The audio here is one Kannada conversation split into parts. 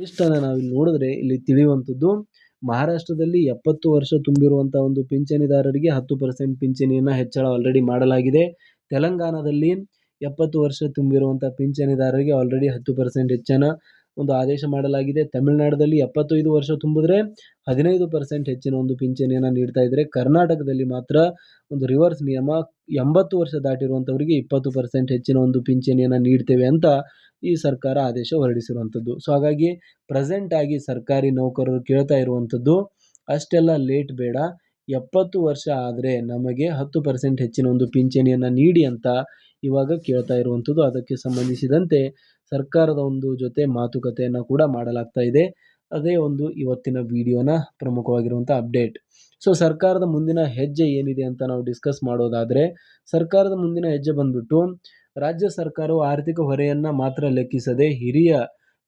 ಇಷ್ಟನ್ನು ನಾವಿಲ್ಲಿ ನೋಡಿದ್ರೆ ಇಲ್ಲಿ ತಿಳಿಯುವಂಥದ್ದು ಮಹಾರಾಷ್ಟ್ರದಲ್ಲಿ 70 ವರ್ಷ ತುಂಬಿರುವಂಥ ಒಂದು ಪಿಂಚಣಿದಾರರಿಗೆ 10% ಪಿಂಚಣಿಯನ್ನು ಹೆಚ್ಚಳ ಆಲ್ರೆಡಿ ಮಾಡಲಾಗಿದೆ. ತೆಲಂಗಾಣದಲ್ಲಿ 70 ವರ್ಷ ತುಂಬಿರುವಂಥ ಪಿಂಚಣಿದಾರರಿಗೆ ಆಲ್ರೆಡಿ 10% ಹೆಚ್ಚನ ಒಂದು ಆದೇಶ ಮಾಡಲಾಗಿದೆ. ತಮಿಳುನಾಡಲ್ಲಿ 75 ವರ್ಷ ತುಂಬಿದ್ರೆ 15% ಹೆಚ್ಚಿನ ಒಂದು ಪಿಂಚಣಿಯನ್ನು ನೀಡ್ತಾ ಇದ್ದಾರೆ. ಕರ್ನಾಟಕದಲ್ಲಿ ಮಾತ್ರ ಒಂದು ರಿವರ್ಸ್ ನಿಯಮ, 80 ವರ್ಷ ದಾಟಿರುವಂಥವರಿಗೆ 20% ಹೆಚ್ಚಿನ ಒಂದು ಪಿಂಚಣಿಯನ್ನು ನೀಡ್ತೇವೆ ಅಂತ ಈ ಸರ್ಕಾರ ಆದೇಶ ಹೊರಡಿಸಿರುವಂಥದ್ದು. ಸೊ ಹಾಗಾಗಿ ಪ್ರೆಸೆಂಟ್ ಆಗಿ ಸರ್ಕಾರಿ ನೌಕರರು ಕೇಳ್ತಾ ಇರುವಂಥದ್ದು ಅಷ್ಟೆಲ್ಲ ಲೇಟ್ ಬೇಡ, 70 ವರ್ಷ ಆದರೆ ನಮಗೆ 10% ಹೆಚ್ಚಿನ ಒಂದು ಪಿಂಚಣಿಯನ್ನು ನೀಡಿ ಅಂತ ಇವಾಗ ಕೇಳ್ತಾ ಇರುವಂಥದ್ದು. ಅದಕ್ಕೆ ಸಂಬಂಧಿಸಿದಂತೆ ಸರ್ಕಾರದ ಒಂದು ಜೊತೆ ಮಾತುಕತೆಯನ್ನು ಕೂಡ ಮಾಡಲಾಗ್ತಾ ಇದೆ. ಅದೇ ಒಂದು ಇವತ್ತಿನ ವಿಡಿಯೋನ ಪ್ರಮುಖವಾಗಿರುವಂಥ ಅಪ್ಡೇಟ್. ಸೊ ಸರ್ಕಾರದ ಮುಂದಿನ ಹೆಜ್ಜೆ ಏನಿದೆ ಅಂತ ನಾವು ಡಿಸ್ಕಸ್ ಮಾಡೋದಾದರೆ, ಸರ್ಕಾರದ ಮುಂದಿನ ಹೆಜ್ಜೆ ಬಂದ್ಬಿಟ್ಟು ರಾಜ್ಯ ಸರ್ಕಾರವು ಆರ್ಥಿಕ ಹೊರೆಯನ್ನು ಮಾತ್ರ ಲೆಕ್ಕಿಸದೆ ಹಿರಿಯ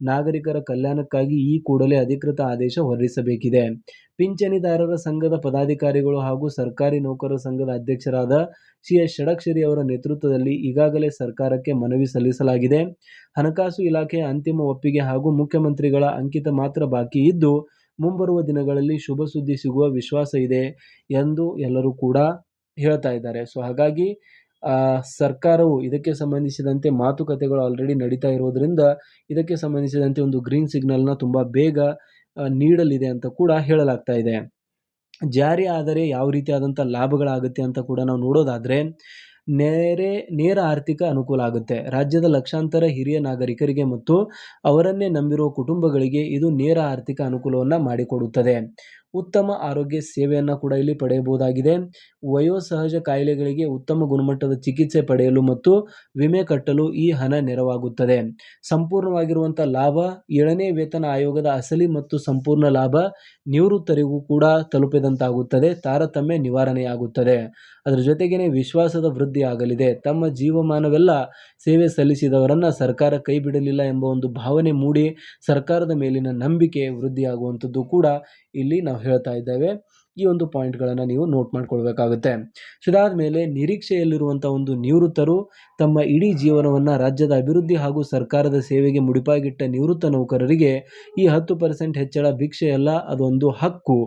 ನಾಗರಿಕರ ಕಲ್ಯಾಣಕ್ಕಾಗಿ ಈ ಕೂಡಲೇ ಅಧಿಕೃತ ಆದೇಶ ಹೊರಡಿಸಬೇಕಿದೆ. ಪಿಂಚಣಿದಾರರ ಸಂಘದ ಪದಾಧಿಕಾರಿಗಳು ಹಾಗೂ ಸರ್ಕಾರಿ ನೌಕರರ ಸಂಘದ ಅಧ್ಯಕ್ಷರಾದ ಸಿ.ಎಸ್. ಷಡಕ್ಷರಿ ಅವರ ನೇತೃತ್ವದಲ್ಲಿ ಈಗಾಗಲೇ ಸರ್ಕಾರಕ್ಕೆ ಮನವಿ ಸಲ್ಲಿಸಲಾಗಿದೆ. ಹಣಕಾಸು ಇಲಾಖೆಯ ಅಂತಿಮ ಒಪ್ಪಿಗೆ ಹಾಗೂ ಮುಖ್ಯಮಂತ್ರಿಗಳ ಅಂಕಿತ ಮಾತ್ರ ಬಾಕಿ ಇದ್ದು, ಮುಂಬರುವ ದಿನಗಳಲ್ಲಿ ಶುಭ ಸುದ್ದಿ ಸಿಗುವ ವಿಶ್ವಾಸ ಇದೆ ಎಂದು ಎಲ್ಲರೂ ಕೂಡ ಹೇಳ್ತಾ ಇದ್ದಾರೆ. ಸೊ ಹಾಗಾಗಿ ಸರ್ಕಾರವು ಇದಕ್ಕೆ ಸಂಬಂಧಿಸಿದಂತೆ ಮಾತುಕತೆಗಳು ಆಲ್ರೆಡಿ ನಡೀತಾ ಇರೋದ್ರಿಂದ ಇದಕ್ಕೆ ಸಂಬಂಧಿಸಿದಂತೆ ಒಂದು ಗ್ರೀನ್ ಸಿಗ್ನಲ್ನ ತುಂಬ ಬೇಗ ನೀಡಲಿದೆ ಅಂತ ಕೂಡ ಹೇಳಲಾಗ್ತಾ ಇದೆ. ಜಾರಿ ಆದರೆ ಯಾವ ರೀತಿಯಾದಂಥ ಲಾಭಗಳಾಗುತ್ತೆ ಅಂತ ಕೂಡ ನಾವು ನೋಡೋದಾದರೆ, ನೇರ ಆರ್ಥಿಕ ಅನುಕೂಲ ಆಗುತ್ತೆ. ರಾಜ್ಯದ ಲಕ್ಷಾಂತರ ಹಿರಿಯ ನಾಗರಿಕರಿಗೆ ಮತ್ತು ಅವರನ್ನೇ ನಂಬಿರುವ ಕುಟುಂಬಗಳಿಗೆ ಇದು ನೇರ ಆರ್ಥಿಕ ಅನುಕೂಲವನ್ನು ಮಾಡಿಕೊಡುತ್ತದೆ. ಉತ್ತಮ ಆರೋಗ್ಯ ಸೇವೆಯನ್ನು ಕೂಡ ಇಲ್ಲಿ ಪಡೆಯಬಹುದಾಗಿದೆ. ವಯೋಸಹಜ ಕಾಯಿಲೆಗಳಿಗೆ ಉತ್ತಮ ಗುಣಮಟ್ಟದ ಚಿಕಿತ್ಸೆ ಪಡೆಯಲು ಮತ್ತು ವಿಮೆ ಕಟ್ಟಲು ಈ ಹಣ ನೆರವಾಗುತ್ತದೆ. ಸಂಪೂರ್ಣವಾಗಿರುವಂಥ ಲಾಭ 7ನೇ ವೇತನ ಆಯೋಗದ ಅಸಲಿ ಮತ್ತು ಸಂಪೂರ್ಣ ಲಾಭ ನಿವೃತ್ತರಿಗೂ ಕೂಡ ತಲುಪಿದಂತಾಗುತ್ತದೆ. ತಾರತಮ್ಯ ನಿವಾರಣೆಯಾಗುತ್ತದೆ. ಅದರ ಜೊತೆಗೇನೆ ವಿಶ್ವಾಸದ ವೃದ್ಧಿ ಆಗಲಿದೆ. ತಮ್ಮ ಜೀವಮಾನವೆಲ್ಲ ಸೇವೆ ಸಲ್ಲಿಸಿದವರನ್ನು ಸರ್ಕಾರ ಕೈ ಬಿಡಲಿಲ್ಲ ಎಂಬ ಒಂದು ಭಾವನೆ ಮೂಡಿ ಸರ್ಕಾರದ ಮೇಲಿನ ನಂಬಿಕೆ ವೃದ್ಧಿಯಾಗುವಂಥದ್ದು ಕೂಡ ಇಲ್ಲಿ ನಾವು ಹೇಳ್ತಾ ಇದ್ದೇವೆ. ಈ ಒಂದು ಪಾಯಿಂಟ್ಗಳನ್ನು ನೀವು ನೋಟ್ ಮಾಡ್ಕೊಳ್ಬೇಕಾಗುತ್ತೆ. ಸೊ ಇದಾದ ಮೇಲೆ ನಿರೀಕ್ಷೆಯಲ್ಲಿರುವಂಥ ಒಂದು ನಿವೃತ್ತರು ತಮ್ಮ ಇಡೀ ಜೀವನವನ್ನು ರಾಜ್ಯದ ಅಭಿವೃದ್ಧಿ ಹಾಗೂ ಸರ್ಕಾರದ ಸೇವೆಗೆ ಮುಡಿಪಾಗಿಟ್ಟ ನಿವೃತ್ತ ನೌಕರರಿಗೆ ಈ 10% ಹೆಚ್ಚಳ ಭಿಕ್ಷೆಯಲ್ಲ, ಅದೊಂದು ಹಕ್ಕು.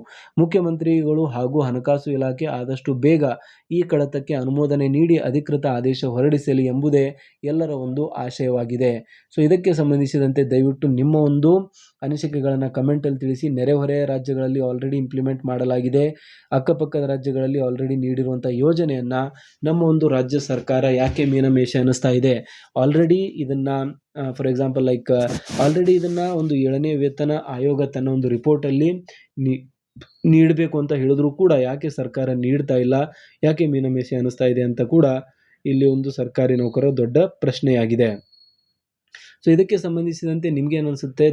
ಮುಖ್ಯಮಂತ್ರಿಗಳು ಹಾಗೂ ಹಣಕಾಸು ಇಲಾಖೆ ಆದಷ್ಟು ಬೇಗ ಈ ಕಡತಕ್ಕೆ ಅನುಮೋದನೆ ನೀಡಿ ಅಧಿಕೃತ ಆದೇಶ ಹೊರಡಿಸಲಿ ಎಂಬುದೇ ಎಲ್ಲರ ಒಂದು ಆಶಯವಾಗಿದೆ. ಸೊ ಇದಕ್ಕೆ ಸಂಬಂಧಿಸಿದಂತೆ ದಯವಿಟ್ಟು ನಿಮ್ಮ ಒಂದು ಅನಿಸಿಕೆಗಳನ್ನು ಕಮೆಂಟಲ್ಲಿ ತಿಳಿಸಿ. ನೆರೆಹೊರೆಯ ರಾಜ್ಯಗಳಲ್ಲಿ ಆಲ್ರೆಡಿ ಇಂಪ್ಲಿಮೆಂಟ್ ಮಾಡಲಾಗಿದೆ. ಅಕ್ಕಪಕ್ಕದ ರಾಜ್ಯಗಳಲ್ಲಿ ಆಲ್ರೆಡಿ ನೀಡಿರುವಂಥ ಯೋಜನೆಯನ್ನು ನಮ್ಮ ಒಂದು ರಾಜ್ಯ ಸರ್ಕಾರ ಯಾಕೆ ಮೀನಮೇಷ ಅನ್ನಿಸ್ತಾ ಇದೆ? ಆಲ್ರೆಡಿ ಇದನ್ನು ಫಾರ್ ಎಕ್ಸಾಂಪಲ್ ಆಲ್ರೆಡಿ ಇದನ್ನು ಒಂದು 7ನೇ ವೇತನ ಆಯೋಗ ತನ್ನ ಒಂದು ರಿಪೋರ್ಟಲ್ಲಿ ನೀಡಬೇಕು ಅಂತ ಹೇಳಿದ್ರು ಕೂಡ ಯಾಕೆ ಸರ್ಕಾರ ನೀಡ್ತಾ ಇಲ್ಲ, ಯಾಕೆ ಮೀನಮೇಷ ಅನ್ನಿಸ್ತಾ ಇದೆ ಅಂತ ಕೂಡ ಇಲ್ಲಿ ಒಂದು ಸರ್ಕಾರಿ ನೌಕರರ ದೊಡ್ಡ ಪ್ರಶ್ನೆಯಾಗಿದೆ. ಸೊ ಇದಕ್ಕೆ ಸಂಬಂಧಿಸಿದಂತೆ ನಿಮ್ಗೆ ಏನು ಅನಿಸುತ್ತೆ?